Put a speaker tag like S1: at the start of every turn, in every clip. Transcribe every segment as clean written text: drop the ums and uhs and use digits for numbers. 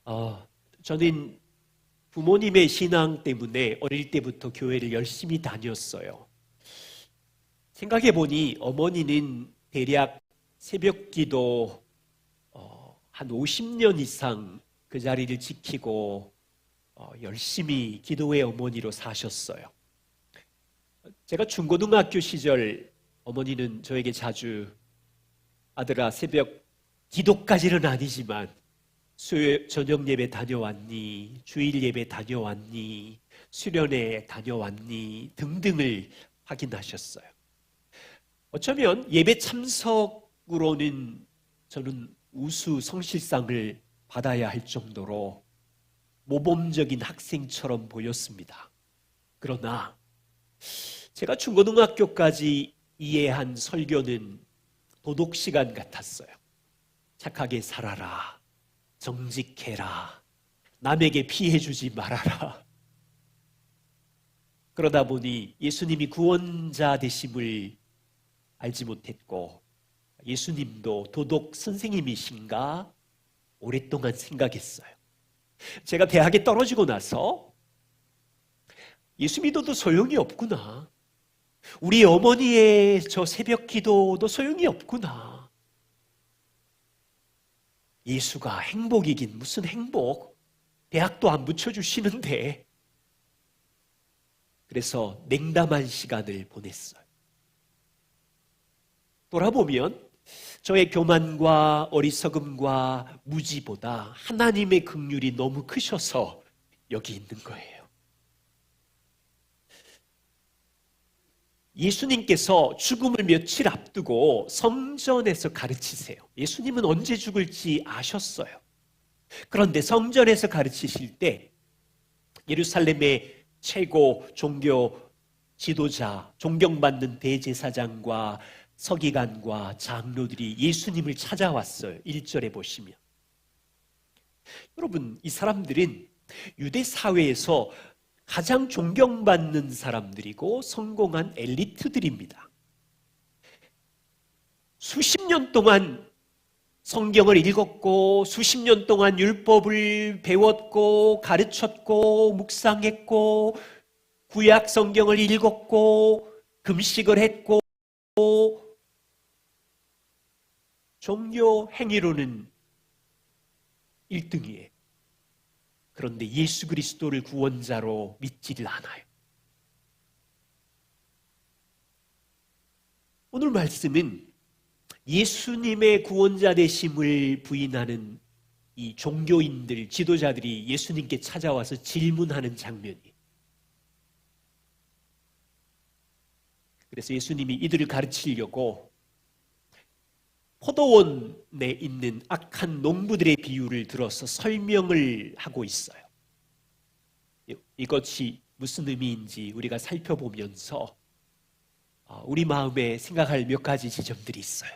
S1: 어, 저는 부모님의 신앙 때문에 어릴 때부터 교회를 열심히 다녔어요. 생각해보니 어머니는 대략 새벽 기도 한 50년 이상 그 자리를 지키고 열심히 기도의 어머니로 사셨어요. 제가 중고등학교 시절 어머니는 저에게 자주 아들아 새벽 기도까지는 아니지만 저녁 예배 다녀왔니? 주일 예배 다녀왔니? 수련회 다녀왔니? 등등을 확인하셨어요. 어쩌면 예배 참석으로는 저는 우수 성실상을 받아야 할 정도로 모범적인 학생처럼 보였습니다. 그러나 제가 중고등학교까지 이해한 설교는 도덕 시간 같았어요. 착하게 살아라. 정직해라. 남에게 피해주지 말아라. 그러다 보니 예수님이 구원자 되심을 알지 못했고 예수님도 도덕 선생님이신가 오랫동안 생각했어요. 제가 대학에 떨어지고 나서 예수 믿어도 소용이 없구나. 우리 어머니의 저 새벽 기도도 소용이 없구나. 예수가 행복이긴 무슨 행복. 대학도 안 붙여주시는데. 그래서 냉담한 시간을 보냈어요. 돌아보면 저의 교만과 어리석음과 무지보다 하나님의 긍휼이 너무 크셔서 여기 있는 거예요. 예수님께서 죽음을 며칠 앞두고 성전에서 가르치세요. 예수님은 언제 죽을지 아셨어요. 그런데 성전에서 가르치실 때 예루살렘의 최고 종교 지도자, 존경받는 대제사장과 서기관과 장로들이 예수님을 찾아왔어요. 1절에 보시면. 여러분, 이 사람들은 유대 사회에서 가장 존경받는 사람들이고 성공한 엘리트들입니다. 수십 년 동안 성경을 읽었고 수십 년 동안 율법을 배웠고 가르쳤고 묵상했고 구약 성경을 읽었고 금식을 했고 종교 행위로는 1등이에요. 그런데 예수 그리스도를 구원자로 믿지를 않아요. 오늘 말씀은 예수님의 구원자 되심을 부인하는 이 종교인들, 지도자들이 예수님께 찾아와서 질문하는 장면이에요. 그래서 예수님이 이들을 가르치려고 포도원에 있는 악한 농부들의 비유를 들어서 설명을 하고 있어요. 이것이 무슨 의미인지 우리가 살펴보면서 우리 마음에 생각할 몇 가지 지점들이 있어요.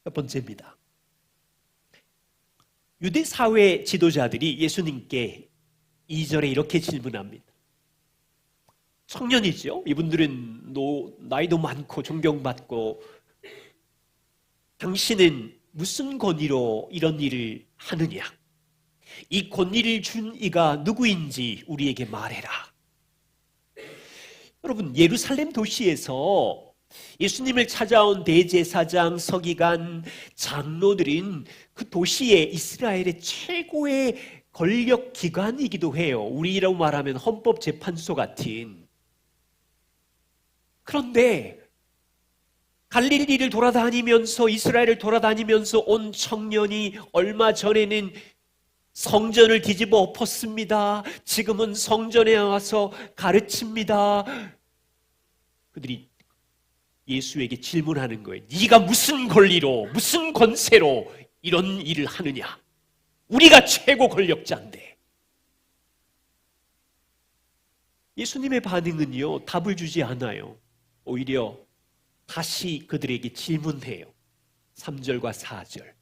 S1: 첫 번째입니다. 유대 사회 지도자들이 예수님께 2절에 이렇게 질문합니다. 청년이죠. 이분들은 나이도 많고 존경받고 당신은 무슨 권위로 이런 일을 하느냐? 이 권위를 준 이가 누구인지 우리에게 말해라. 여러분, 예루살렘 도시에서 예수님을 찾아온 대제사장, 서기관, 장로들은 그 도시의 이스라엘의 최고의 권력 기관이기도 해요. 우리라고 말하면 헌법재판소 같은. 그런데 갈릴리를 돌아다니면서 이스라엘을 돌아다니면서 온 청년이 얼마 전에는 성전을 뒤집어 엎었습니다. 지금은 성전에 와서 가르칩니다. 그들이 예수에게 질문하는 거예요. 네가 무슨 권리로, 무슨 권세로 이런 일을 하느냐? 우리가 최고 권력자인데. 예수님의 반응은요, 답을 주지 않아요. 오히려 다시 그들에게 질문해요. 3절과 4절.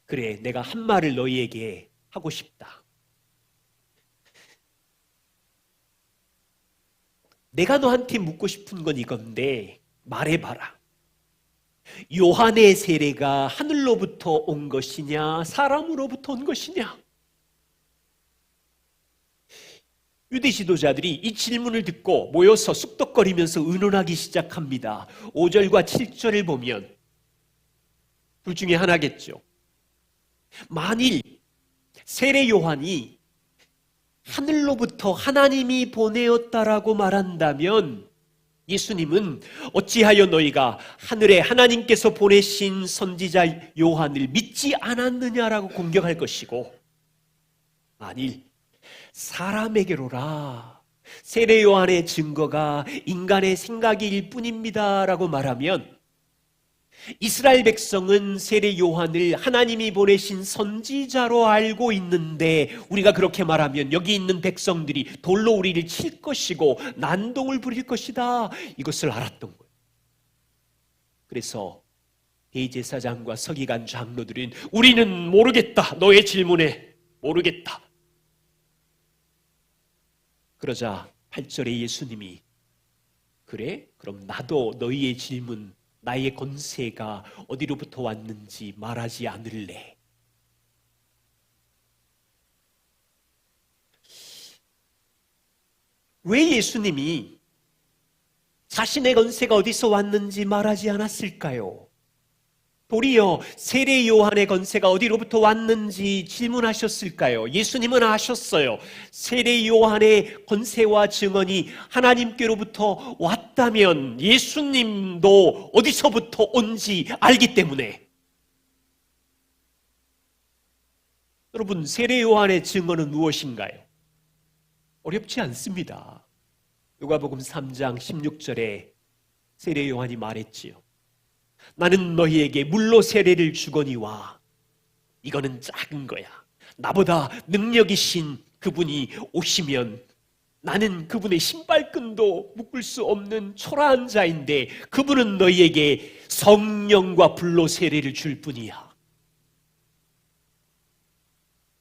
S1: 그래, 내가 한 말을 너희에게 하고 싶다. 내가 너한테 묻고 싶은 건 이건데 말해봐라. 요한의 세례가 하늘로부터 온 것이냐, 사람으로부터 온 것이냐? 유대 지도자들이 이 질문을 듣고 모여서 쑥덕거리면서 의논하기 시작합니다. 5절과 7절을 보면 둘 중에 하나겠죠. 만일 세례 요한이 하늘로부터 하나님이 보내었다라고 말한다면 예수님은 어찌하여 너희가 하늘에 하나님께서 보내신 선지자 요한을 믿지 않았느냐라고 공격할 것이고, 만일 사람에게로라 세례 요한의 증거가 인간의 생각일 뿐입니다라고 말하면 이스라엘 백성은 세례 요한을 하나님이 보내신 선지자로 알고 있는데, 우리가 그렇게 말하면 여기 있는 백성들이 돌로 우리를 칠 것이고 난동을 부릴 것이다, 이것을 알았던 거예요. 그래서 대제사장과 서기관 장로들은 우리는 모르겠다, 너의 질문에 모르겠다. 그러자 8절에 예수님이 그래? 그럼 나도 너희의 질문, 나의 권세가 어디로부터 왔는지 말하지 않을래. 왜 예수님이 자신의 권세가 어디서 왔는지 말하지 않았을까요? 도리어 세례 요한의 권세가 어디로부터 왔는지 질문하셨을까요? 예수님은 아셨어요. 세례 요한의 권세와 증언이 하나님께로부터 왔다면 예수님도 어디서부터 온지 알기 때문에. 여러분, 세례 요한의 증언은 무엇인가요? 어렵지 않습니다. 누가복음 3장 16절에 세례 요한이 말했지요. 나는 너희에게 물로 세례를 주거니와 이거는 작은 거야. 나보다 능력이신 그분이 오시면 나는 그분의 신발끈도 묶을 수 없는 초라한 자인데 그분은 너희에게 성령과 불로 세례를 줄 뿐이야.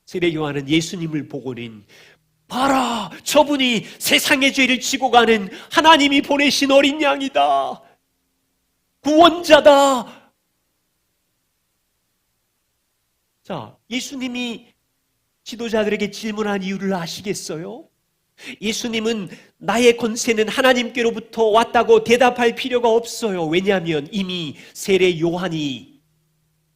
S1: 세례 요한은 예수님을 보고는 봐라, 저분이 세상의 죄를 지고 가는 하나님이 보내신 어린 양이다, 구원자다. 자, 예수님이 지도자들에게 질문한 이유를 아시겠어요? 예수님은 나의 권세는 하나님께로부터 왔다고 대답할 필요가 없어요. 왜냐하면 이미 세례 요한이,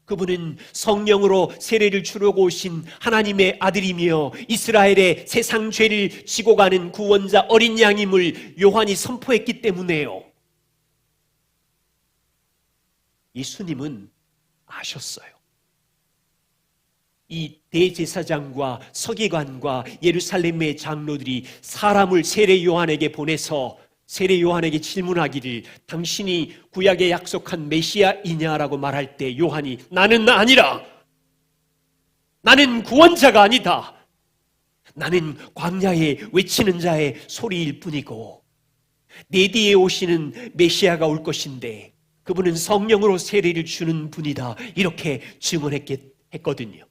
S1: 그분은 성령으로 세례를 주려고 오신 하나님의 아들이며 이스라엘의 세상 죄를 지고 가는 구원자 어린 양임을 요한이 선포했기 때문에요. 예수님은 아셨어요. 이 대제사장과 서기관과 예루살렘의 장로들이 사람을 세례 요한에게 보내서 세례 요한에게 질문하기를 당신이 구약에 약속한 메시아이냐라고 말할 때 요한이 나는 아니라, 나는 구원자가 아니다, 나는 광야에 외치는 자의 소리일 뿐이고 내 뒤에 오시는 메시아가 올 것인데 그분은 성령으로 세례를 주는 분이다, 이렇게 증언했거든요.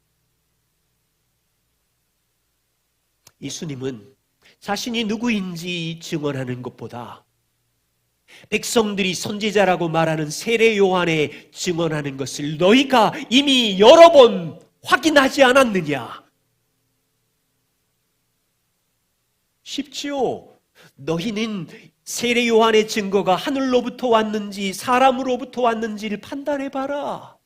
S1: 예수님은 자신이 누구인지 증언하는 것보다 백성들이 선지자라고 말하는 세례 요한에 증언하는 것을 너희가 이미 여러 번 확인하지 않았느냐? 쉽지요. 너희는 세례 요한의 증거가 하늘로부터 왔는지 사람으로부터 왔는지를 판단해봐라.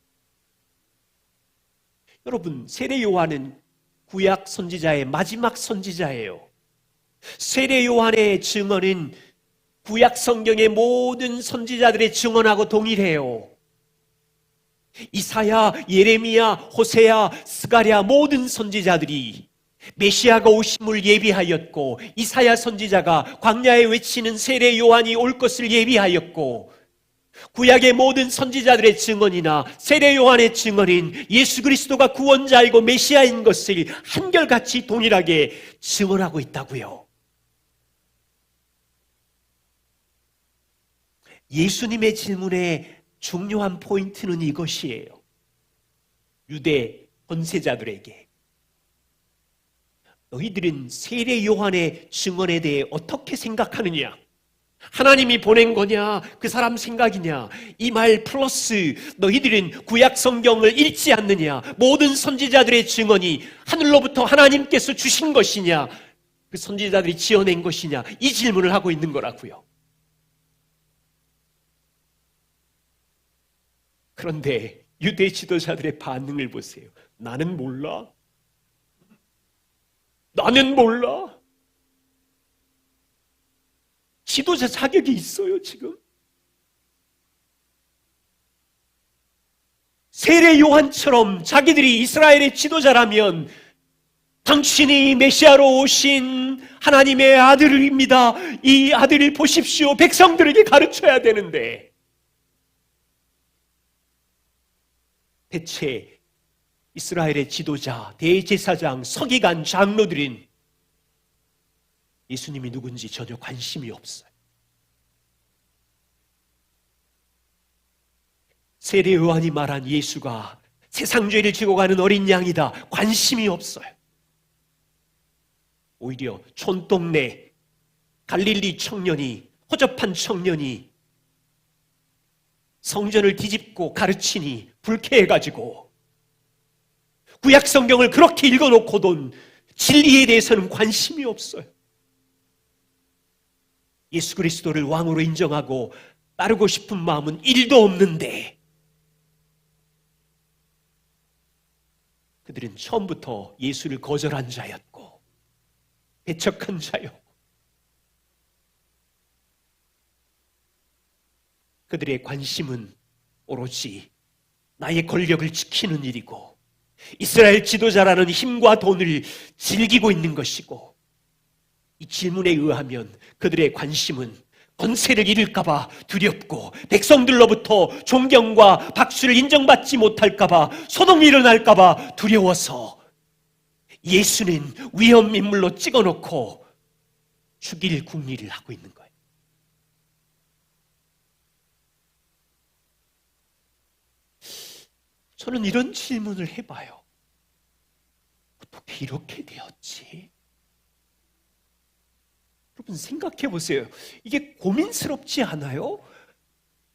S1: 여러분, 세례 요한은 구약 선지자의 마지막 선지자예요. 세례 요한의 증언은 구약 성경의 모든 선지자들의 증언하고 동일해요. 이사야, 예레미야, 호세야, 스가랴 모든 선지자들이 메시아가 오심을 예비하였고 이사야 선지자가 광야에 외치는 세례 요한이 올 것을 예비하였고 구약의 모든 선지자들의 증언이나 세례 요한의 증언인 예수 그리스도가 구원자이고 메시아인 것을 한결같이 동일하게 증언하고 있다고요. 예수님의 질문의 중요한 포인트는 이것이에요. 유대 권세자들에게 너희들은 세례 요한의 증언에 대해 어떻게 생각하느냐? 하나님이 보낸 거냐, 그 사람 생각이냐, 이 말 플러스 너희들은 구약 성경을 읽지 않느냐, 모든 선지자들의 증언이 하늘로부터 하나님께서 주신 것이냐, 그 선지자들이 지어낸 것이냐, 이 질문을 하고 있는 거라고요. 그런데 유대 지도자들의 반응을 보세요. 나는 몰라. 나는 몰라. 지도자 자격이 있어요, 지금. 세례 요한처럼 자기들이 이스라엘의 지도자라면 당신이 메시아로 오신 하나님의 아들입니다. 이 아들을 보십시오. 백성들에게 가르쳐야 되는데 대체 이스라엘의 지도자, 대제사장, 서기관, 장로들은 예수님이 누군지 전혀 관심이 없어요. 세례 요한이 말한 예수가 세상 죄를 지고 가는 어린 양이다. 관심이 없어요. 오히려 촌동네 갈릴리 청년이, 허접한 청년이 성전을 뒤집고 가르치니 불쾌해가지고 구약 성경을 그렇게 읽어놓고도 진리에 대해서는 관심이 없어요. 예수 그리스도를 왕으로 인정하고 따르고 싶은 마음은 1도 없는데 그들은 처음부터 예수를 거절한 자였고 배척한 자였고 그들의 관심은 오로지 나의 권력을 지키는 일이고 이스라엘 지도자라는 힘과 돈을 즐기고 있는 것이고 이 질문에 의하면 그들의 관심은 권세를 잃을까봐 두렵고 백성들로부터 존경과 박수를 인정받지 못할까봐 소동이 일어날까봐 두려워서 예수는 위험인물로 찍어놓고 죽일 궁리를 하고 있는 거예요. 저는 이런 질문을 해봐요. 어떻게 이렇게 되었지? 여러분 생각해 보세요. 이게 고민스럽지 않아요?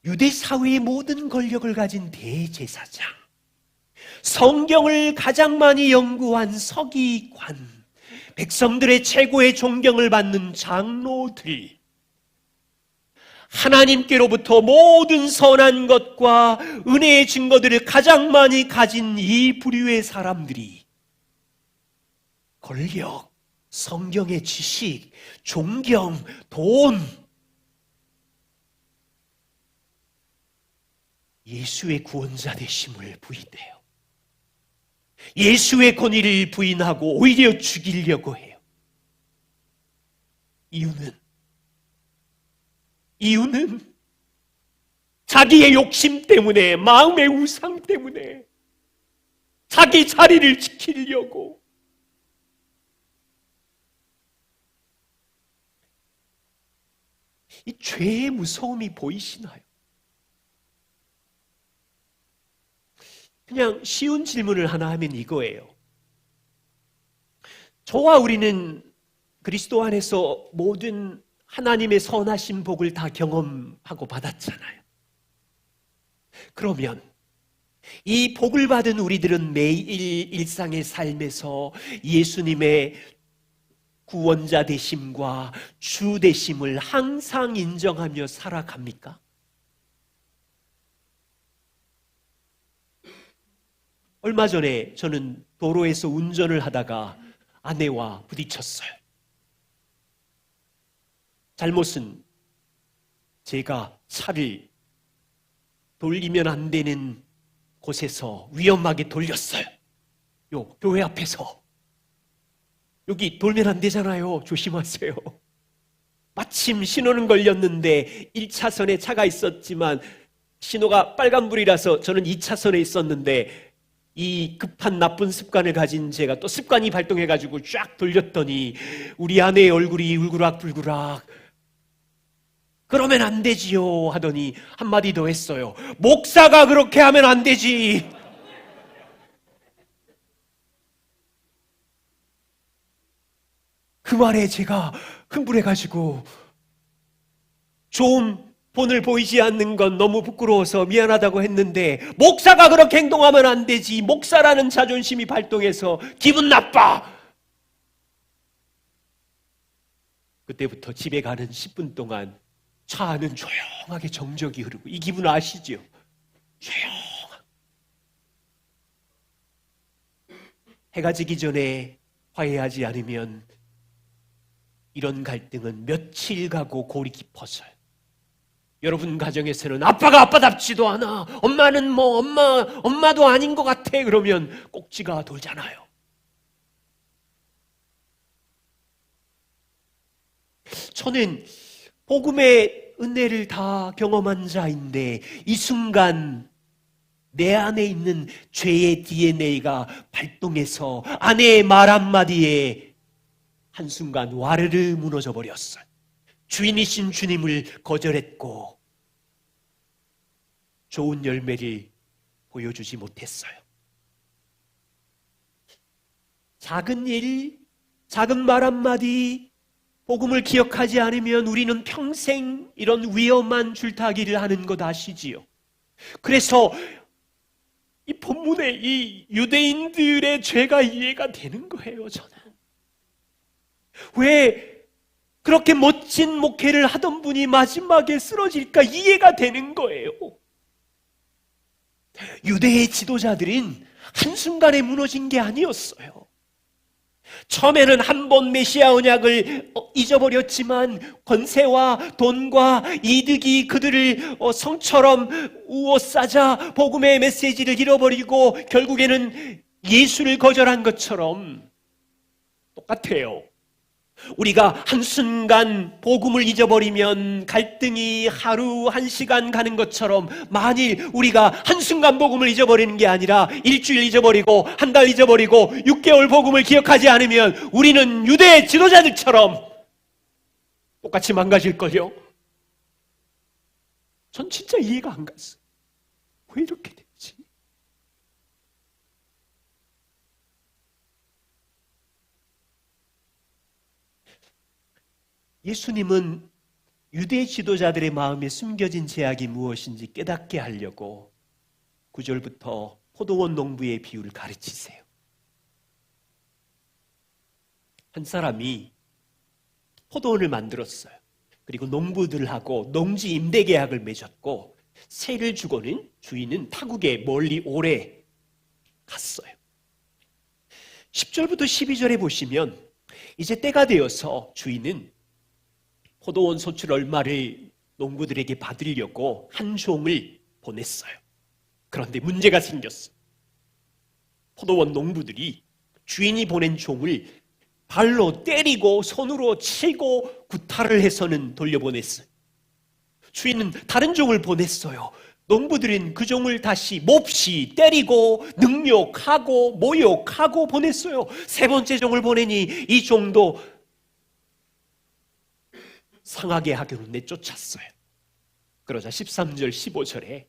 S1: 유대 사회의 모든 권력을 가진 대제사장, 성경을 가장 많이 연구한 서기관, 백성들의 최고의 존경을 받는 장로들, 하나님께로부터 모든 선한 것과 은혜의 증거들을 가장 많이 가진 이 부류의 사람들이 권력, 성경의 지식, 존경, 돈, 예수의 구원자 되심을 부인해요. 예수의 권위를 부인하고 오히려 죽이려고 해요. 이유는 자기의 욕심 때문에, 마음의 우상 때문에, 자기 자리를 지키려고. 이 죄의 무서움이 보이시나요? 그냥 쉬운 질문을 하나 하면 이거예요. 저와 우리는 그리스도 안에서 모든 하나님의 선하신 복을 다 경험하고 받았잖아요. 그러면 이 복을 받은 우리들은 매일 일상의 삶에서 예수님의 구원자 되심과 주 되심을 항상 인정하며 살아갑니까? 얼마 전에 저는 도로에서 운전을 하다가 아내와 부딪혔어요. 잘못은 제가 차를 돌리면 안 되는 곳에서 위험하게 돌렸어요. 요 교회 앞에서. 여기 돌면 안 되잖아요. 조심하세요. 마침 신호는 걸렸는데 1차선에 차가 있었지만 신호가 빨간불이라서 저는 2차선에 있었는데 이 급한 나쁜 습관을 가진 제가 또 습관이 발동해가지고 쫙 돌렸더니 우리 아내의 얼굴이 울그락불그락 그러면 안 되지요 하더니 한마디 더 했어요. 목사가 그렇게 하면 안 되지. 그 말에 제가 흥분해가지고 좋은 본을 보이지 않는 건 너무 부끄러워서 미안하다고 했는데 목사가 그렇게 행동하면 안 되지. 목사라는 자존심이 발동해서 기분 나빠. 그때부터 집에 가는 10분 동안 차 안은 조용하게 정적이 흐르고, 이 기분 아시죠? 조용하게. 해가 지기 전에 화해하지 않으면 이런 갈등은 며칠 가고 골이 깊어져요. 여러분 가정에서는 아빠가 아빠답지도 않아, 엄마는 뭐 엄마도 아닌 것 같아, 그러면 꼭지가 돌잖아요. 저는 복음의 은혜를 다 경험한 자인데 이 순간 내 안에 있는 죄의 DNA가 발동해서 아내의 말 한마디에 한순간 와르르 무너져 버렸어요. 주인이신 주님을 거절했고 좋은 열매를 보여주지 못했어요. 작은 일, 작은 말 한마디, 복음을 기억하지 않으면 우리는 평생 이런 위험한 줄타기를 하는 것 아시지요? 그래서 이 본문에 이 유대인들의 죄가 이해가 되는 거예요, 저는. 왜 그렇게 멋진 목회를 하던 분이 마지막에 쓰러질까 이해가 되는 거예요. 유대의 지도자들은 한순간에 무너진 게 아니었어요. 처음에는 한 번 메시아 언약을 잊어버렸지만 권세와 돈과 이득이 그들을 성처럼 우어싸자 복음의 메시지를 잃어버리고 결국에는 예수를 거절한 것처럼 똑같아요. 우리가 한순간 복음을 잊어버리면 갈등이 하루 한 시간 가는 것처럼, 만일 우리가 한순간 복음을 잊어버리는 게 아니라 일주일 잊어버리고 한 달 잊어버리고 6개월 복음을 기억하지 않으면 우리는 유대 지도자들처럼 똑같이 망가질걸요. 전 진짜 이해가 안 갔어요. 왜 이렇게 됐지? 예수님은 유대 지도자들의 마음에 숨겨진 제약이 무엇인지 깨닫게 하려고 9절부터 포도원 농부의 비유를 가르치세요. 한 사람이 포도원을 만들었어요. 그리고 농부들하고 농지 임대 계약을 맺었고 세를 주고는 주인은 타국에 멀리 오래 갔어요. 10절부터 12절에 보시면 이제 때가 되어서 주인은 포도원 소출 얼마를 농부들에게 받으려고 한 종을 보냈어요. 그런데 문제가 생겼어요. 포도원 농부들이 주인이 보낸 종을 발로 때리고 손으로 치고 구타를 해서는 돌려보냈어요. 주인은 다른 종을 보냈어요. 농부들은 그 종을 다시 몹시 때리고 능욕하고 모욕하고 보냈어요. 세 번째 종을 보내니 이 종도 상하게 하기로 내쫓았어요. 그러자 13절 15절에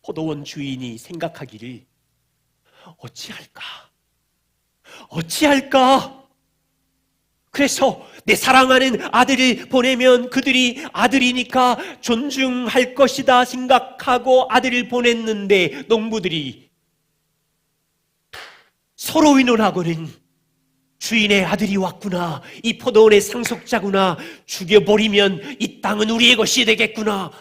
S1: 포도원 주인이 생각하기를 어찌할까? 그래서 내 사랑하는 아들을 보내면 그들이 아들이니까 존중할 것이다 생각하고 아들을 보냈는데 농부들이 서로 의논하고는 주인의 아들이 왔구나, 이 포도원의 상속자구나, 죽여버리면 이 땅은 우리의 것이 되겠구나,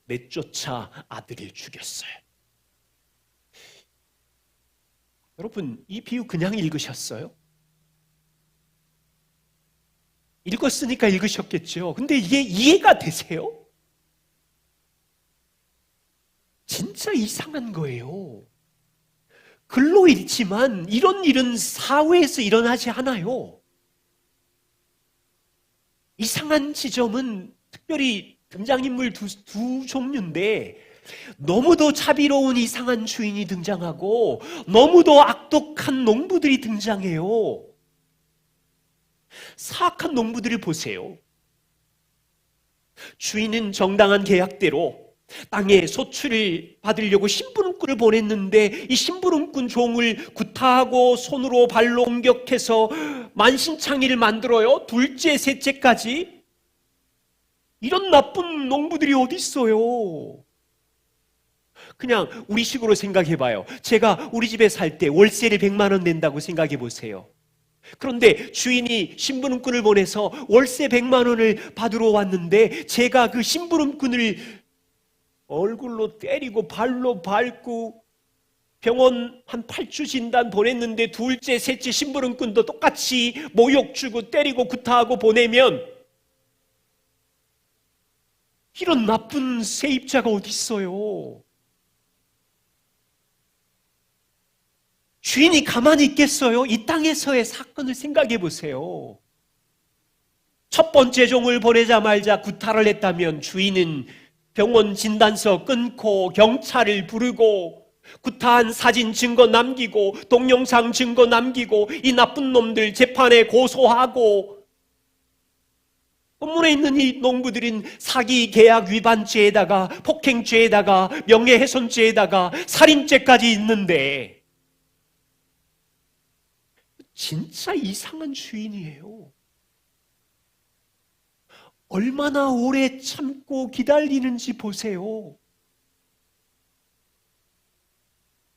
S1: 내쫓아 아들을 죽였어요. 여러분, 이 비유 그냥 읽으셨어요? 읽었으니까 읽으셨겠죠. 근데 이게 이해가 되세요? 진짜 이상한 거예요. 글로 읽지만 이런 일은 사회에서 일어나지 않아요. 이상한 지점은 특별히 등장인물 두 종류인데, 너무도 자비로운 이상한 주인이 등장하고 너무도 악독한 농부들이 등장해요. 사악한 농부들을 보세요. 주인은 정당한 계약대로 땅에 소출을 받으려고 심부름꾼을 보냈는데 이 심부름꾼 종을 구타하고 손으로 발로 옹격해서 만신창이를 만들어요. 둘째, 셋째까지. 이런 나쁜 농부들이 어디 있어요? 그냥 우리식으로 생각해봐요. 제가 우리 집에 살 때 월세를 100만 원 낸다고 생각해 보세요. 그런데 주인이 심부름꾼을 보내서 월세 100만 원을 받으러 왔는데 제가 그 심부름꾼을 얼굴로 때리고 발로 밟고 병원 한 8주 진단 보냈는데 둘째, 셋째 심부름꾼도 똑같이 모욕 주고 때리고 구타하고 보내면 이런 나쁜 세입자가 어디 있어요? 주인이 가만히 있겠어요? 이 땅에서의 사건을 생각해 보세요. 첫 번째 종을 보내자마자 구타를 했다면 주인은 병원 진단서 끊고 경찰을 부르고 구타한 사진 증거 남기고 동영상 증거 남기고 이 나쁜 놈들 재판에 고소하고, 본문에 있는 이 농부들은 사기 계약 위반죄에다가 폭행죄에다가 명예훼손죄에다가 살인죄까지 있는데 진짜 이상한 주인이에요. 얼마나 오래 참고 기다리는지 보세요.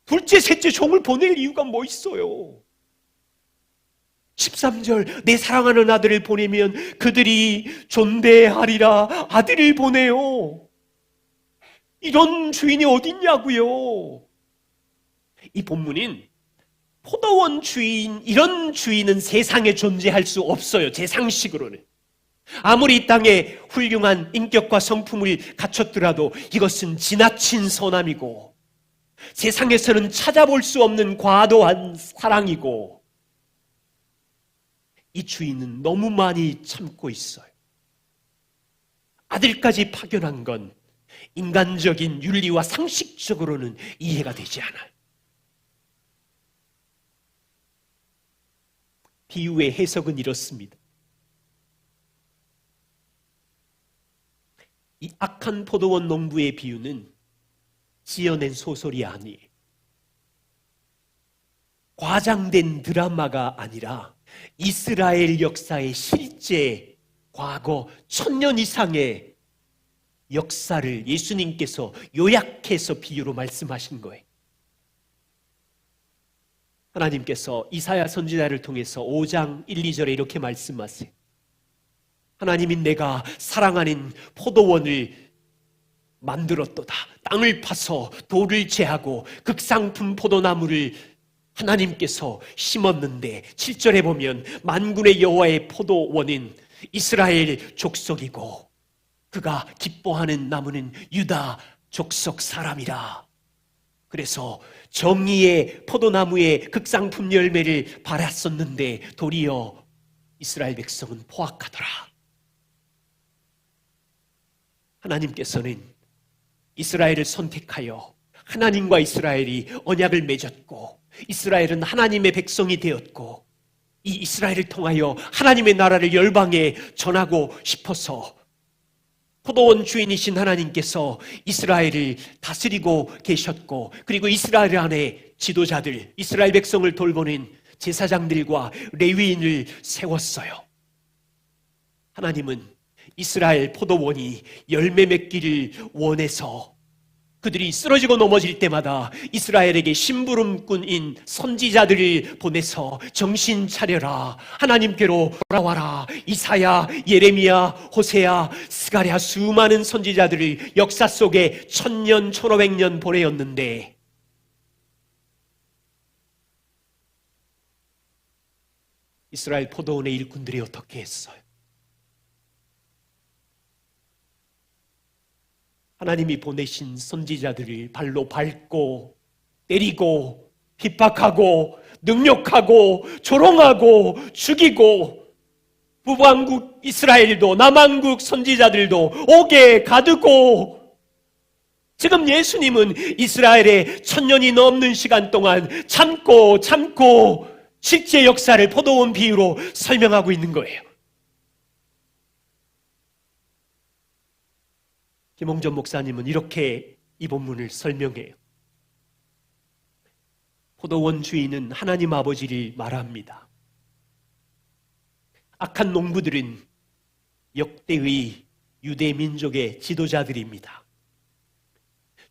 S1: 둘째, 셋째 종을 보낼 이유가 뭐 있어요? 13절, 내 사랑하는 아들을 보내면 그들이 존대하리라. 아들을 보내요. 이런 주인이 어딨냐고요? 이 본문은 포도원 주인, 이런 주인은 세상에 존재할 수 없어요. 제 상식으로는. 아무리 이 땅에 훌륭한 인격과 성품을 갖췄더라도 이것은 지나친 선함이고 세상에서는 찾아볼 수 없는 과도한 사랑이고, 이 주인은 너무 많이 참고 있어요. 아들까지 파견한 건 인간적인 윤리와 상식적으로는 이해가 되지 않아요. 비유의 해석은 이렇습니다. 이 악한 포도원 농부의 비유는 지어낸 소설이 아니에요. 과장된 드라마가 아니라 이스라엘 역사의 실제 과거 1000년 이상의 역사를 예수님께서 요약해서 비유로 말씀하신 거예요. 하나님께서 이사야 선지자를 통해서 5장 1, 2절에 이렇게 말씀하세요. 하나님인 내가 사랑하는 포도원을 만들었도다. 땅을 파서 돌을 제하고 극상품 포도나무를 하나님께서 심었는데, 7절에 보면 만군의 여호와의 포도원은 이스라엘 족속이고 그가 기뻐하는 나무는 유다 족속 사람이라. 그래서 정의의 포도나무의 극상품 열매를 발았었는데 도리어 이스라엘 백성은 포악하더라. 하나님께서는 이스라엘을 선택하여 하나님과 이스라엘이 언약을 맺었고 이스라엘은 하나님의 백성이 되었고, 이 이스라엘을 통하여 하나님의 나라를 열방에 전하고 싶어서 포도원 주인이신 하나님께서 이스라엘을 다스리고 계셨고, 그리고 이스라엘 안에 지도자들, 이스라엘 백성을 돌보는 제사장들과 레위인을 세웠어요. 하나님은 이스라엘 포도원이 열매 맺기를 원해서 그들이 쓰러지고 넘어질 때마다 이스라엘에게 심부름꾼인 선지자들을 보내서 정신 차려라, 하나님께로 돌아와라. 이사야, 예레미야, 호세야, 스가랴, 수많은 선지자들을 역사 속에 1000년, 1500년 보내었는데 이스라엘 포도원의 일꾼들이 어떻게 했어요? 하나님이 보내신 선지자들을 발로 밟고 때리고 핍박하고 능욕하고 조롱하고 죽이고, 북왕국 이스라엘도 남왕국 선지자들도 옥에 가두고, 지금 예수님은 이스라엘의 1000년이 넘는 시간 동안 참고 실제 역사를 포도원 비유로 설명하고 있는 거예요. 김홍전 목사님은 이렇게 이 본문을 설명해요. 포도원 주인은 하나님 아버지를 말합니다. 악한 농부들은 역대의 유대 민족의 지도자들입니다.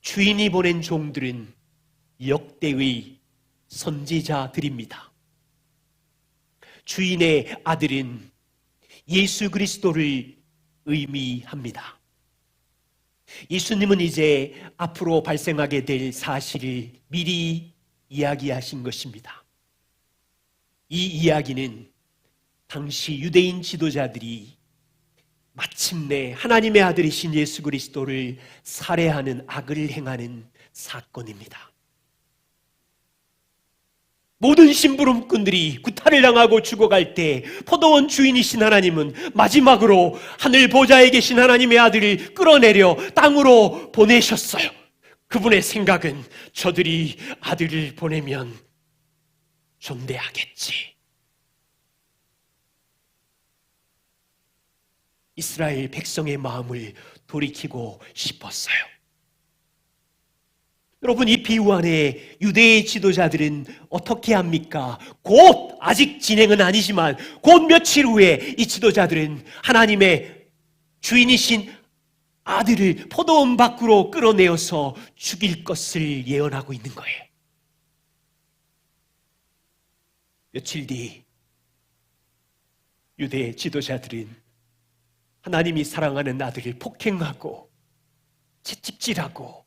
S1: 주인이 보낸 종들은 역대의 선지자들입니다. 주인의 아들은 예수 그리스도를 의미합니다. 예수님은 이제 앞으로 발생하게 될 사실을 미리 이야기하신 것입니다. 이 이야기는 당시 유대인 지도자들이 마침내 하나님의 아들이신 예수 그리스도를 살해하는 악을 행하는 사건입니다. 모든 심부름꾼들이 구타를 당하고 죽어갈 때 포도원 주인이신 하나님은 마지막으로 하늘 보좌에 계신 하나님의 아들을 끌어내려 땅으로 보내셨어요. 그분의 생각은 저들이 아들을 보내면 존대하겠지. 이스라엘 백성의 마음을 돌이키고 싶었어요. 여러분, 이 비유 안에 유대의 지도자들은 어떻게 합니까? 곧, 아직 진행은 아니지만 곧 며칠 후에 이 지도자들은 하나님의 주인이신 아들을 포도원 밖으로 끌어내어서 죽일 것을 예언하고 있는 거예요. 며칠 뒤 유대의 지도자들은 하나님이 사랑하는 아들을 폭행하고 채찍질하고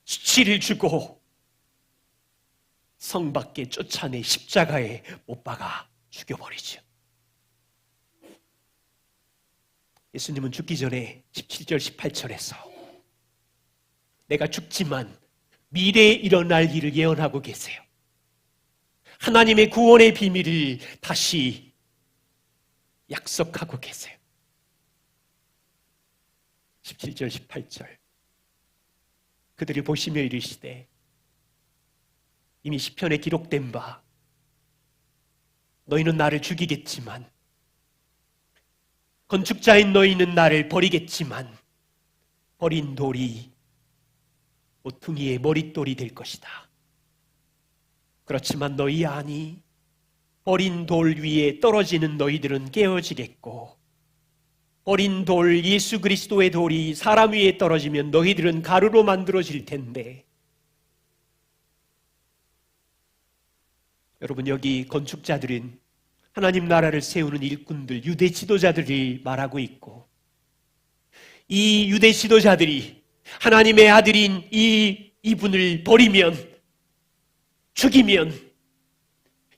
S1: 수치를 주고 성 밖에 쫓아내 십자가에 못 박아 죽여버리죠. 예수님은 죽기 전에 17절 18절에서 내가 죽지만 미래에 일어날 일을 예언하고 계세요. 하나님의 구원의 비밀을 다시 약속하고 계세요. 17절 18절 그들이 보시며 이르시되 이미 시편에 기록된 바 너희는 나를 죽이겠지만 건축자인 너희는 나를 버리겠지만 버린 돌이 모퉁이의 머릿돌이 될 것이다. 그렇지만 너희 아니 버린 돌 위에 떨어지는 너희들은 깨어지겠고 버린 돌 예수 그리스도의 돌이 사람 위에 떨어지면 너희들은 가루로 만들어질 텐데 여러분 여기 건축자들은 하나님 나라를 세우는 일꾼들 유대 지도자들이 말하고 있고 이 유대 지도자들이 하나님의 아들인 이분을 버리면 죽이면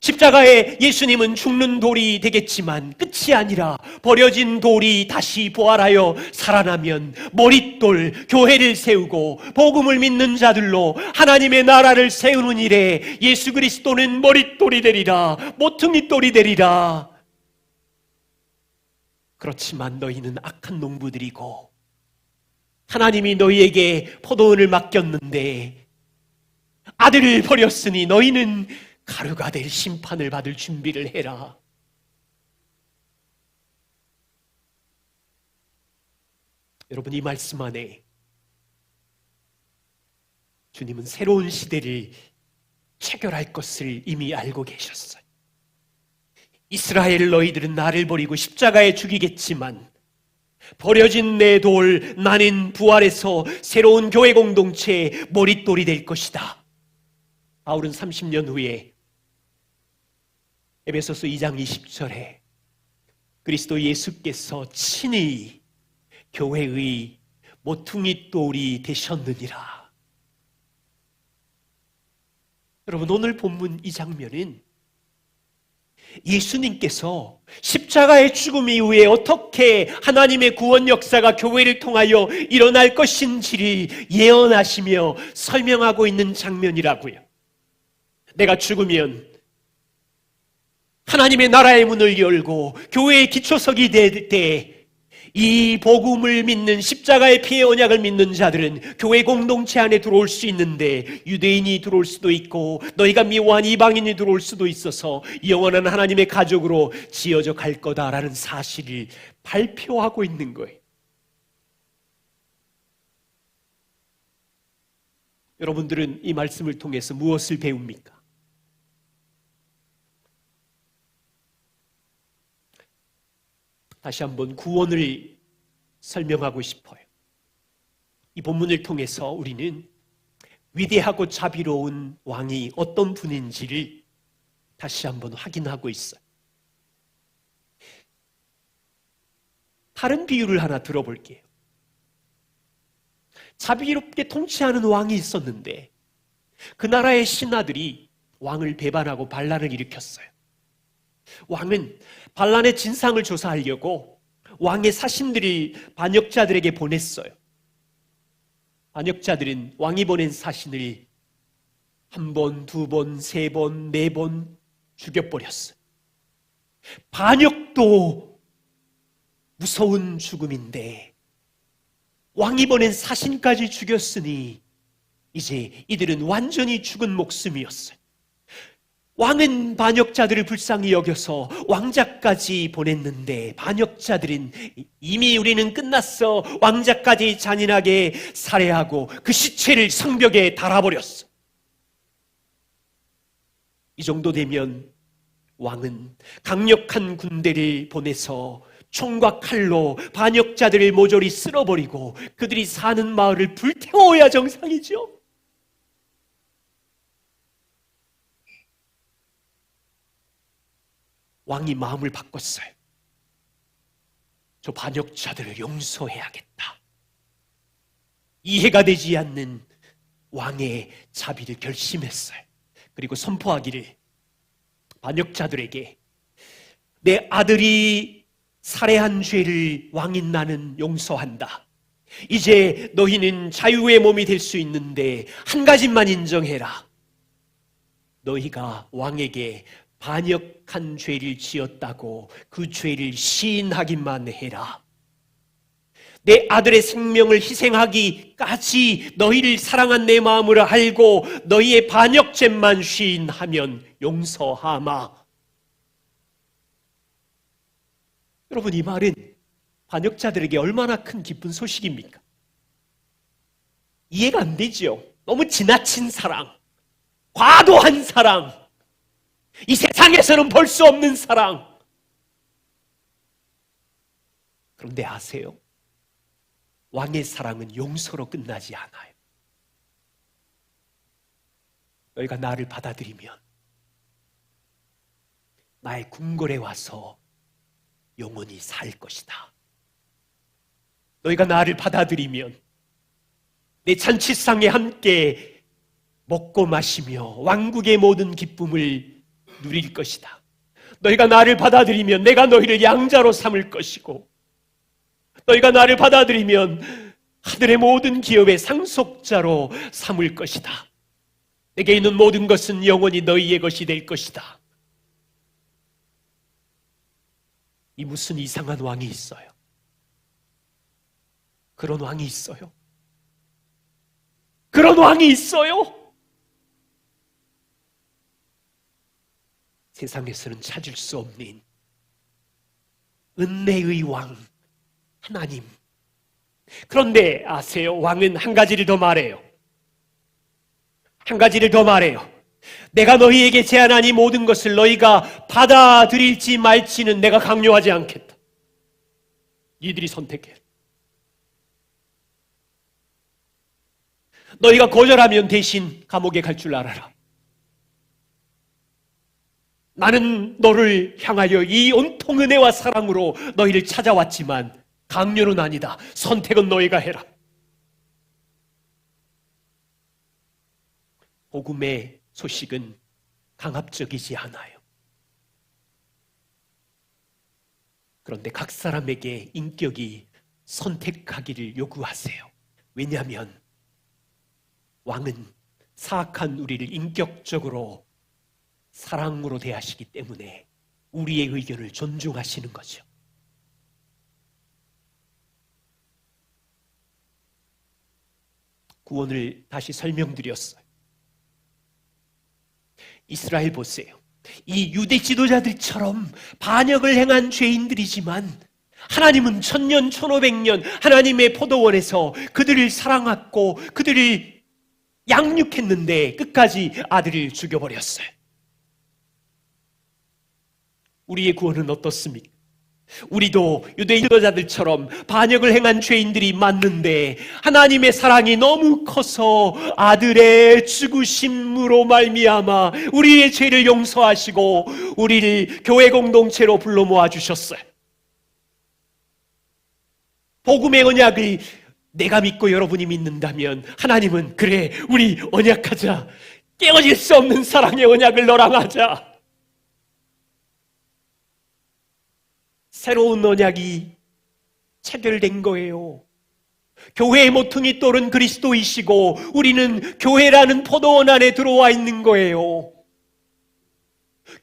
S1: 십자가에 예수님은 죽는 돌이 되겠지만 끝이 아니라 버려진 돌이 다시 부활하여 살아나면 머릿돌 교회를 세우고 복음을 믿는 자들로 하나님의 나라를 세우는 일에 예수 그리스도는 머릿돌이 되리라 모퉁이돌이 되리라. 그렇지만 너희는 악한 농부들이고 하나님이 너희에게 포도원을 맡겼는데 아들을 버렸으니 너희는 가루가 될 심판을 받을 준비를 해라. 여러분 이 말씀 안에 주님은 새로운 시대를 체결할 것을 이미 알고 계셨어요. 이스라엘 너희들은 나를 버리고 십자가에 죽이겠지만 버려진 내 돌 나는 부활해서 새로운 교회 공동체의 머릿돌이 될 것이다. 바울은 30년 후에 에베소서 2장 20절에 그리스도 예수께서 친히 교회의 모퉁이돌이 되셨느니라. 여러분 오늘 본문 이 장면은 예수님께서 십자가의 죽음 이후에 어떻게 하나님의 구원 역사가 교회를 통하여 일어날 것인지를 예언하시며 설명하고 있는 장면이라고요. 내가 죽으면 하나님의 나라의 문을 열고 교회의 기초석이 될 때 이 복음을 믿는 십자가의 피의 언약을 믿는 자들은 교회 공동체 안에 들어올 수 있는데 유대인이 들어올 수도 있고 너희가 미워한 이방인이 들어올 수도 있어서 영원한 하나님의 가족으로 지어져 갈 거다라는 사실을 발표하고 있는 거예요. 여러분들은 이 말씀을 통해서 무엇을 배웁니까? 다시 한번 구원을 설명하고 싶어요. 이 본문을 통해서 우리는 위대하고 자비로운 왕이 어떤 분인지를 다시 한번 확인하고 있어요. 다른 비유를 하나 들어볼게요. 자비롭게 통치하는 왕이 있었는데 그 나라의 신하들이 왕을 배반하고 반란을 일으켰어요. 왕은 반란의 진상을 조사하려고 왕의 사신들을 반역자들에게 보냈어요. 반역자들은 왕이 보낸 사신을 한 번, 두 번, 세 번, 네 번 죽여버렸어요. 반역도 무서운 죽음인데 왕이 보낸 사신까지 죽였으니 이제 이들은 완전히 죽은 목숨이었어요. 왕은 반역자들을 불쌍히 여겨서 왕자까지 보냈는데 반역자들은 이미 우리는 끝났어, 왕자까지 잔인하게 살해하고 그 시체를 성벽에 달아버렸어. 이 정도 되면 왕은 강력한 군대를 보내서 총과 칼로 반역자들을 모조리 쓸어버리고 그들이 사는 마을을 불태워야 정상이죠. 왕이 마음을 바꿨어요. 저 반역자들을 용서해야겠다. 이해가 되지 않는 왕의 자비를 결심했어요. 그리고 선포하기를, 반역자들에게 내 아들이 살해한 죄를 왕인 나는 용서한다. 이제 너희는 자유의 몸이 될 수 있는데 한 가지만 인정해라. 너희가 왕에게 반역한 죄를 지었다고 그 죄를 시인하기만 해라. 내 아들의 생명을 희생하기까지 너희를 사랑한 내 마음을 알고 너희의 반역죄만 시인하면 용서하마. 여러분, 이 말은 반역자들에게 얼마나 큰 기쁜 소식입니까? 이해가 안 되죠. 너무 지나친 사랑, 과도한 사랑, 이 세상에서는 볼 수 없는 사랑. 그런데 아세요? 왕의 사랑은 용서로 끝나지 않아요. 너희가 나를 받아들이면 나의 궁궐에 와서 영원히 살 것이다. 너희가 나를 받아들이면 내 잔치상에 함께 먹고 마시며 왕국의 모든 기쁨을 누릴 것이다. 너희가 나를 받아들이면 내가 너희를 양자로 삼을 것이고, 너희가 나를 받아들이면 하늘의 모든 기업의 상속자로 삼을 것이다. 내게 있는 모든 것은 영원히 너희의 것이 될 것이다. 이 무슨 이상한 왕이 있어요? 그런 왕이 있어요? 그런 왕이 있어요? 세상에서는 찾을 수 없는 은혜의 왕 하나님. 그런데 아세요? 왕은 한 가지를 더 말해요. 한 가지를 더 말해요. 내가 너희에게 제안한 이 모든 것을 너희가 받아들일지 말지는 내가 강요하지 않겠다. 니들이 선택해. 너희가 거절하면 대신 감옥에 갈 줄 알아라. 나는 너를 향하여 이 온통 은혜와 사랑으로 너희를 찾아왔지만 강요는 아니다. 선택은 너희가 해라. 복음의 소식은 강압적이지 않아요. 그런데 각 사람에게 인격이 선택하기를 요구하세요. 왜냐하면 왕은 사악한 우리를 인격적으로 사랑으로 대하시기 때문에 우리의 의견을 존중하시는 거죠. 구원을 다시 설명드렸어요. 이스라엘 보세요. 이 유대 지도자들처럼 반역을 행한 죄인들이지만 하나님은 1000년, 1500년 하나님의 포도원에서 그들을 사랑했고 그들을 양육했는데 끝까지 아들을 죽여버렸어요. 우리의 구원은 어떻습니까? 우리도 유대 지도자들처럼 반역을 행한 죄인들이 맞는데 하나님의 사랑이 너무 커서 아들의 죽으심으로 말미암아 우리의 죄를 용서하시고 우리를 교회 공동체로 불러 모아 주셨어요. 복음의 언약을 내가 믿고 여러분이 믿는다면 하나님은 그래, 우리 언약하자. 깨어질 수 없는 사랑의 언약을 너랑 하자. 새로운 언약이 체결된 거예요. 교회의 모퉁이 돌은 그리스도이시고 우리는 교회라는 포도원 안에 들어와 있는 거예요.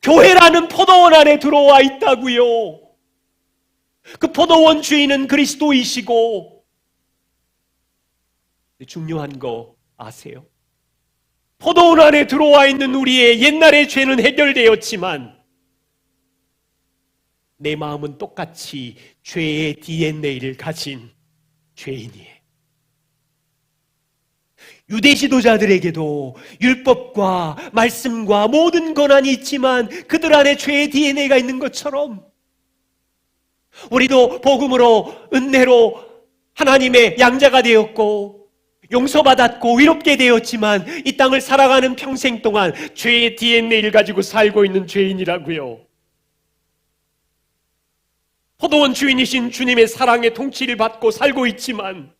S1: 교회라는 포도원 안에 들어와 있다고요. 그 포도원 주인은 그리스도이시고, 중요한 거 아세요? 포도원 안에 들어와 있는 우리의 옛날의 죄는 해결되었지만 내 마음은 똑같이 죄의 DNA를 가진 죄인이에요. 유대 지도자들에게도 율법과 말씀과 모든 권한이 있지만 그들 안에 죄의 DNA가 있는 것처럼 우리도 복음으로, 은혜로 하나님의 양자가 되었고 용서받았고 위롭게 되었지만 이 땅을 살아가는 평생 동안 죄의 DNA를 가지고 살고 있는 죄인이라고요. 포도원 주인이신 주님의 사랑의 통치를 받고 살고 있지만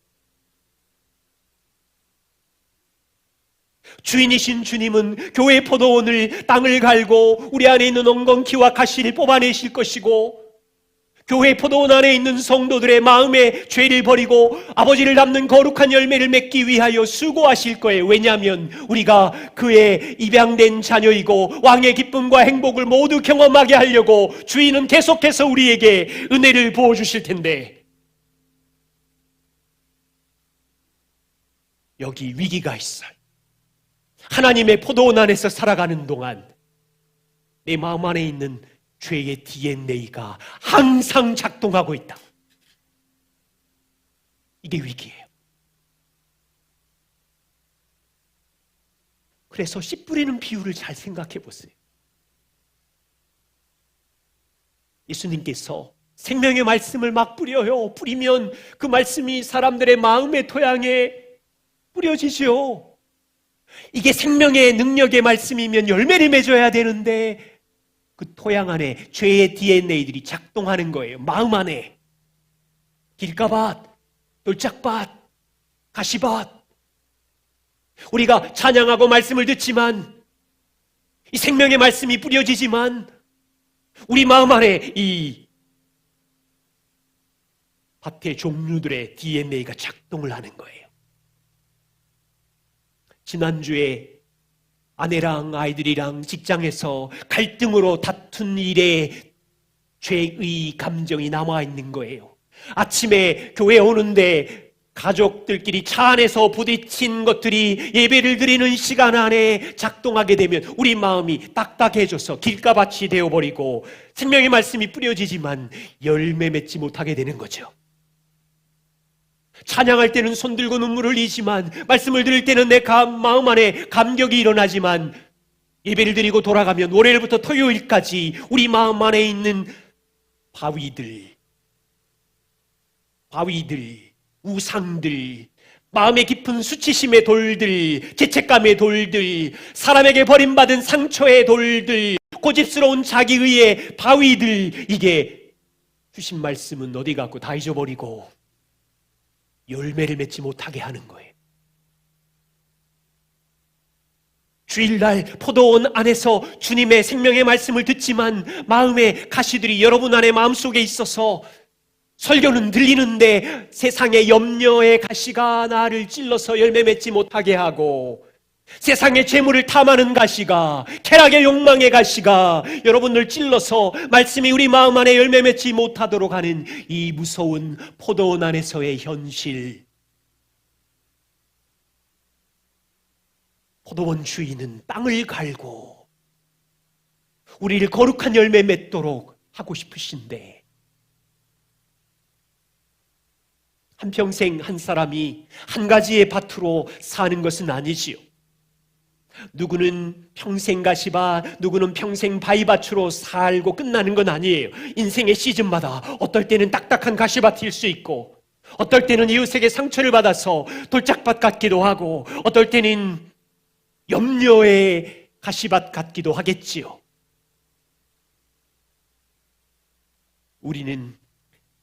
S1: 주인이신 주님은 교회 포도원을, 땅을 갈고 우리 안에 있는 엉겅퀴와 가시를 뽑아내실 것이고 교회 포도원 안에 있는 성도들의 마음의 죄를 버리고 아버지를 닮는 거룩한 열매를 맺기 위하여 수고하실 거예요. 왜냐하면 우리가 그의 입양된 자녀이고 왕의 기쁨과 행복을 모두 경험하게 하려고 주인은 계속해서 우리에게 은혜를 부어주실 텐데 여기 위기가 있어요. 하나님의 포도원 안에서 살아가는 동안 내 마음 안에 있는 죄의 DNA가 항상 작동하고 있다. 이게 위기예요. 그래서 씨 뿌리는 비유를 잘 생각해 보세요. 예수님께서 생명의 말씀을 막 뿌려요. 뿌리면 그 말씀이 사람들의 마음의 토양에 뿌려지죠. 이게 생명의 능력의 말씀이면 열매를 맺어야 되는데 그 토양 안에 죄의 DNA들이 작동하는 거예요. 마음 안에 길가밭, 돌짝밭, 가시밭. 우리가 찬양하고 말씀을 듣지만 이 생명의 말씀이 뿌려지지만 우리 마음 안에 이 밭의 종류들의 DNA가 작동을 하는 거예요. 지난주에 아내랑 아이들이랑 직장에서 갈등으로 다툰 일에 죄의 감정이 남아있는 거예요. 아침에 교회 오는데 가족들끼리 차 안에서 부딪힌 것들이 예배를 드리는 시간 안에 작동하게 되면 우리 마음이 딱딱해져서 길가밭이 되어버리고 생명의 말씀이 뿌려지지만 열매 맺지 못하게 되는 거죠. 찬양할 때는 손들고 눈물을 흘리지만 말씀을 들을 때는 내 마음 안에 감격이 일어나지만 예배를 드리고 돌아가면 월요일부터 토요일까지 우리 마음 안에 있는 바위들, 우상들, 마음의 깊은 수치심의 돌들, 죄책감의 돌들, 사람에게 버림받은 상처의 돌들, 고집스러운 자기의의 바위들, 이게 주신 말씀은 어디 갔고 다 잊어버리고 열매를 맺지 못하게 하는 거예요. 주일날 포도원 안에서 주님의 생명의 말씀을 듣지만 마음의 가시들이 여러분 안에 마음속에 있어서 설교는 들리는데 세상의 염려의 가시가 나를 찔러서 열매 맺지 못하게 하고 세상의 재물을 탐하는 가시가, 쾌락의 욕망의 가시가 여러분을 찔러서 말씀이 우리 마음 안에 열매 맺지 못하도록 하는 이 무서운 포도원 안에서의 현실. 포도원 주인은 땅을 갈고 우리를 거룩한 열매 맺도록 하고 싶으신데 한평생 한 사람이 한 가지의 밭으로 사는 것은 아니지요. 누구는 평생 가시밭, 누구는 평생 바위밭으로 살고 끝나는 건 아니에요. 인생의 시즌마다 어떨 때는 딱딱한 가시밭일 수 있고, 어떨 때는 이웃에게 상처를 받아서 돌짝밭 같기도 하고, 어떨 때는 염려의 가시밭 같기도 하겠지요. 우리는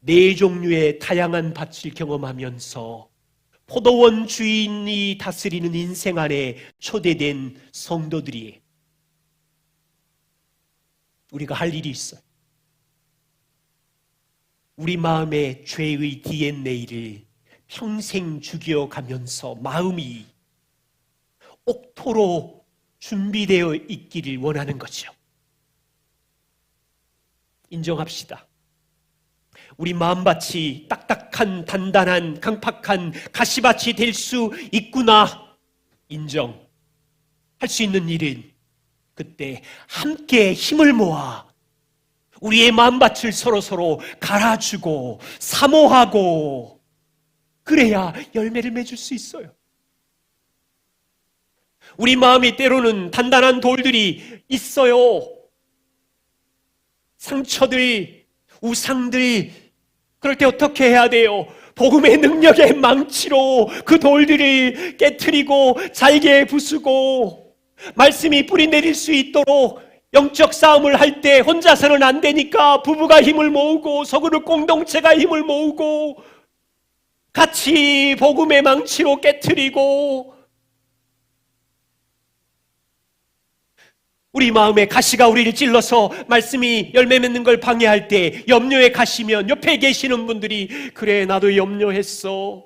S1: 네 종류의 다양한 밭을 경험하면서 포도원 주인이 다스리는 인생 안에 초대된 성도들이, 우리가 할 일이 있어요. 우리 마음의 죄의 DNA를 평생 죽여가면서 마음이 옥토로 준비되어 있기를 원하는 거죠. 인정합시다. 우리 마음밭이 딱딱한, 단단한, 강팍한 가시밭이 될 수 있구나. 인정할 수 있는 일은 그때 함께 힘을 모아 우리의 마음밭을 서로서로 갈아주고 사모하고, 그래야 열매를 맺을 수 있어요. 우리 마음이 때로는 단단한 돌들이 있어요. 상처들, 우상들, 그럴 때 어떻게 해야 돼요? 복음의 능력의 망치로 그 돌들을 깨트리고 잘게 부수고, 말씀이 뿌리 내릴 수 있도록 영적 싸움을 할 때 혼자서는 안 되니까 부부가 힘을 모으고 서그룹 공동체가 힘을 모으고 같이 복음의 망치로 깨트리고, 우리 마음에 가시가 우리를 찔러서 말씀이 열매 맺는 걸 방해할 때 염려에 가시면 옆에 계시는 분들이, 그래 나도 염려했어.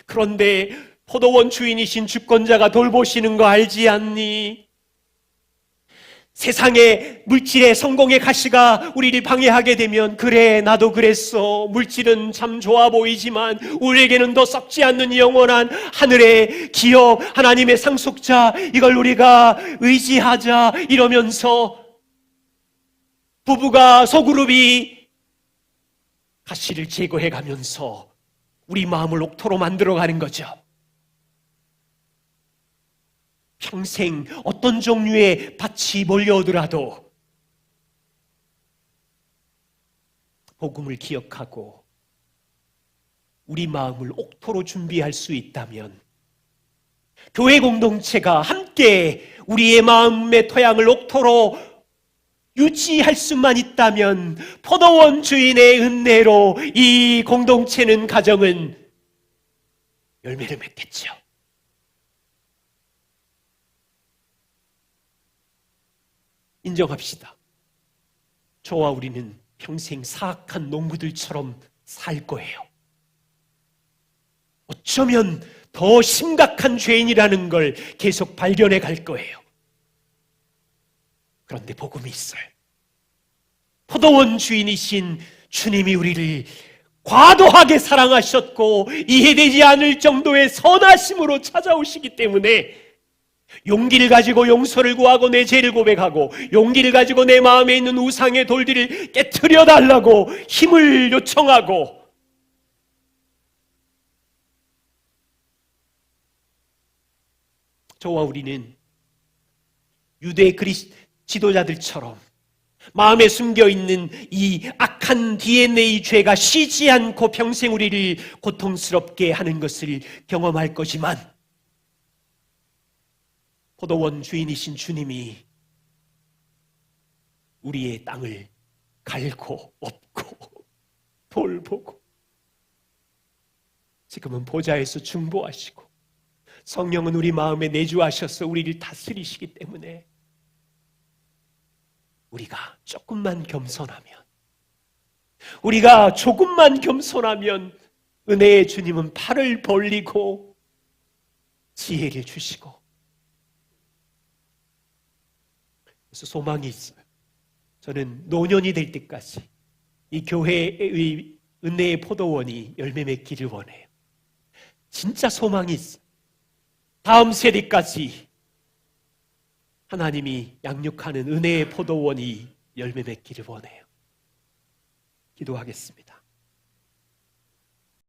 S1: 그런데 포도원 주인이신 주권자가 돌보시는 거 알지 않니? 세상의 물질의 성공의 가시가 우리를 방해하게 되면, 그래 나도 그랬어. 물질은 참 좋아 보이지만 우리에게는 더 썩지 않는 영원한 하늘의 기업, 하나님의 상속자, 이걸 우리가 의지하자. 이러면서 부부가 소그룹이 가시를 제거해 가면서 우리 마음을 옥토로 만들어가는 거죠. 평생 어떤 종류의 밭이 몰려오더라도 복음을 기억하고 우리 마음을 옥토로 준비할 수 있다면, 교회 공동체가 함께 우리의 마음의 토양을 옥토로 유지할 수만 있다면, 포도원 주인의 은혜로 이 공동체는, 가정은 열매를 맺겠죠. 인정합시다. 저와 우리는 평생 사악한 농부들처럼 살 거예요. 어쩌면 더 심각한 죄인이라는 걸 계속 발견해 갈 거예요. 그런데 복음이 있어요. 포도원 주인이신 주님이 우리를 과도하게 사랑하셨고 이해되지 않을 정도의 선하심으로 찾아오시기 때문에, 용기를 가지고 용서를 구하고 내 죄를 고백하고, 용기를 가지고 내 마음에 있는 우상의 돌들을 깨트려 달라고 힘을 요청하고, 저와 우리는 유대 지도자들처럼 마음에 숨겨있는 이 악한 DNA 죄가 쉬지 않고 평생 우리를 고통스럽게 하는 것을 경험할 거지만, 포도원 주인이신 주님이 우리의 땅을 갈고 엎고 돌보고, 지금은 보좌에서 중보하시고 성령은 우리 마음에 내주하셔서 우리를 다스리시기 때문에, 우리가 조금만 겸손하면, 우리가 조금만 겸손하면 은혜의 주님은 팔을 벌리고 지혜를 주시고, 그래서 소망이 있어요. 저는 노년이 될 때까지 이 교회의 은혜의 포도원이 열매 맺기를 원해요. 진짜 소망이 있어요. 다음 세대까지 하나님이 양육하는 은혜의 포도원이 열매 맺기를 원해요. 기도하겠습니다.